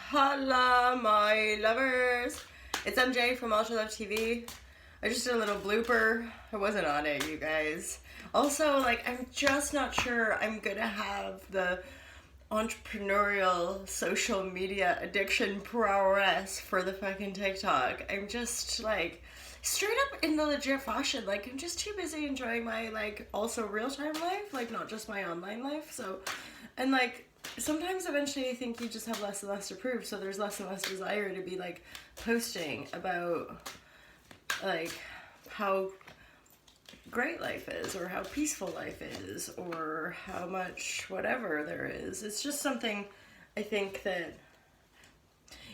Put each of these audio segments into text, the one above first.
Holla, my lovers. It's MJ from Ultra Love TV. I just did a little blooper. I wasn't on it, you guys. Also, I'm just not sure I'm gonna have the entrepreneurial social media addiction prowess for the fucking TikTok. I'm just straight up in the legit fashion. I'm just too busy enjoying my also real time life, not just my online life. So, and sometimes eventually I think you just have less and less to prove, so there's less and less desire to be posting about how great life is or how peaceful life is or how much whatever there is. It's just something I think that,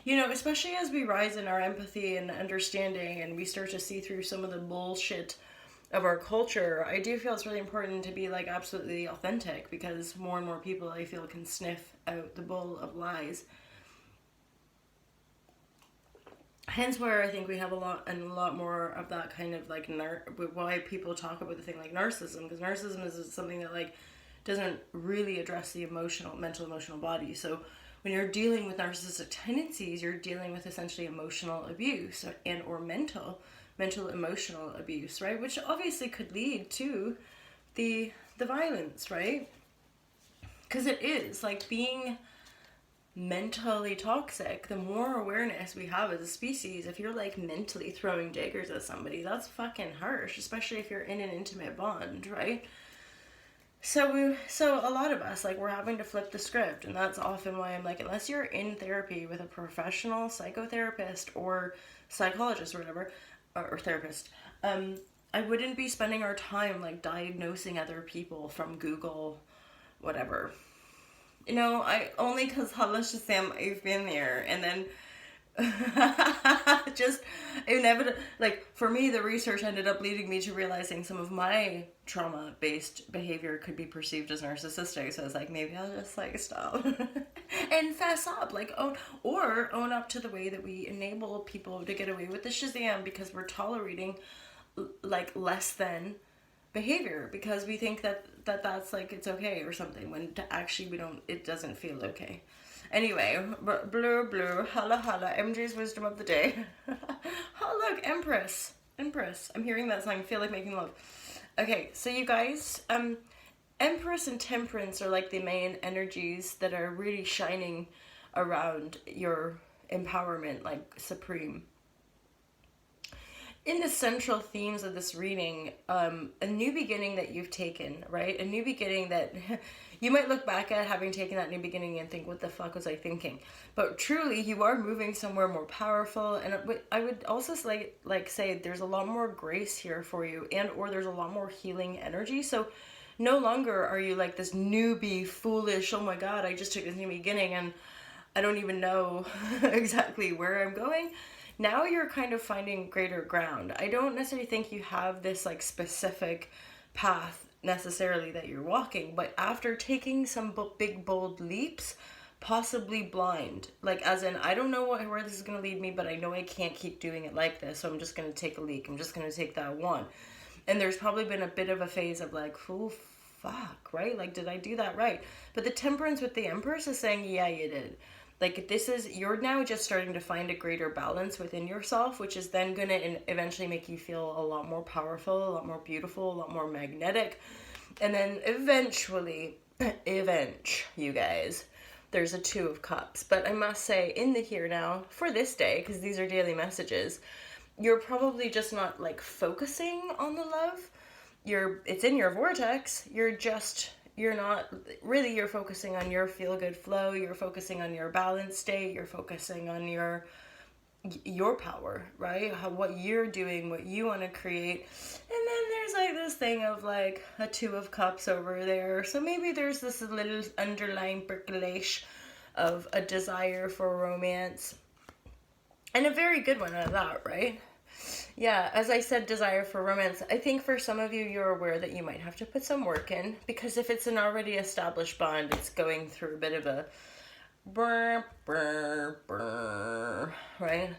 especially as we rise in our empathy and understanding and we start to see through some of the bullshit of our culture, I do feel it's really important to be absolutely authentic, because more and more people I feel can sniff out the bull of lies. Hence where I think we have a lot more of that kind of why people talk about the thing like narcissism, because narcissism is something that doesn't really address the mental emotional body. So when you're dealing with narcissistic tendencies, you're dealing with essentially emotional abuse and or mental emotional abuse, right? Which obviously could lead to the violence, right? Because it is being mentally toxic. The more awareness we have as a species, if you're mentally throwing daggers at somebody, that's fucking harsh, especially if you're in an intimate bond, right? So a lot of us we're having to flip the script, and that's often why I'm unless you're in therapy with a professional psychotherapist or psychologist or whatever, or therapist, I wouldn't be spending our time diagnosing other people from Google, whatever. I only because let's just say I've been there, and then just inevitably, for me, the research ended up leading me to realizing some of my trauma-based behavior could be perceived as narcissistic. So I was maybe I'll just stop and fess up, own up to the way that we enable people to get away with the Shazam, because we're tolerating less than behavior because we think that's it's okay or something, when actually we don't, it doesn't feel okay. Anyway, blue, holla holla, MJ's wisdom of the day. Oh look, Empress. I'm hearing that song, I feel like making love. Okay, so you guys, Empress and Temperance are the main energies that are really shining around your empowerment, supreme. In the central themes of this reading, a new beginning that you've taken, right? A new beginning that you might look back at having taken that new beginning and think, what the fuck was I thinking? But truly, you are moving somewhere more powerful. And I would also say there's a lot more grace here for you, and or there's a lot more healing energy. So no longer are you this newbie, foolish, oh my God, I just took this new beginning and I don't even know exactly where I'm going. Now you're kind of finding greater ground. I don't necessarily think you have this specific path necessarily that you're walking, but after taking some big bold leaps, possibly blind, as in, I don't know where this is going to lead me, but I know I can't keep doing it like this, so I'm just going to take a leap. I'm just going to take that one. And there's probably been a bit of a phase of oh fuck, right? Did I do that right? But the Temperance with the Empress is saying, yeah, you did. You're now just starting to find a greater balance within yourself, which is then going to eventually make you feel a lot more powerful, a lot more beautiful, a lot more magnetic. And then eventually, you guys, there's a Two of Cups. But I must say, in the here now, for this day, because these are daily messages, you're probably just not focusing on the love. It's in your vortex. You're not really, you're focusing on your feel-good flow, you're focusing on your balance state, you're focusing on your power, right? What you're doing, what you want to create. And then there's this thing of a Two of Cups over there. So maybe there's this little underlying percolation of a desire for romance. And a very good one at that, right? Yeah, as I said, desire for romance. I think for some of you, you're aware that you might have to put some work in, because if it's an already established bond, it's going through a bit of a right?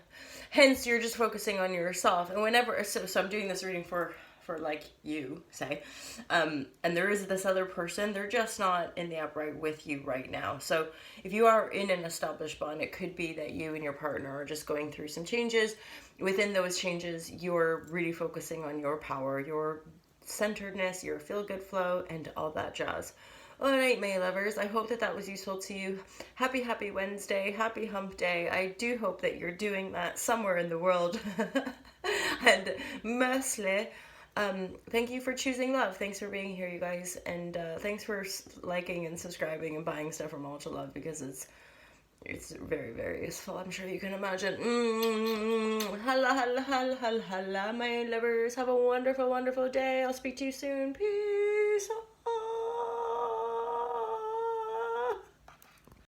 Hence, you're just focusing on yourself. And whenever, so I'm doing this reading for for like you say, and there is this other person, they're just not in the upright with you right now. So if you are in an established bond, it could be that you and your partner are just going through some changes. Within those changes, you're really focusing on your power, your centeredness, your feel-good flow, and all that jazz. All right, May lovers, I hope that that was useful to you. Happy Wednesday, happy hump day. I do hope that you're doing that somewhere in the world. And mostly, thank you for choosing love. Thanks for being here, you guys. And thanks for liking and subscribing and buying stuff from Ultra Love, because it's very, very useful. I'm sure you can imagine. Holla, my lovers. Have a wonderful, wonderful day. I'll speak to you soon. Peace.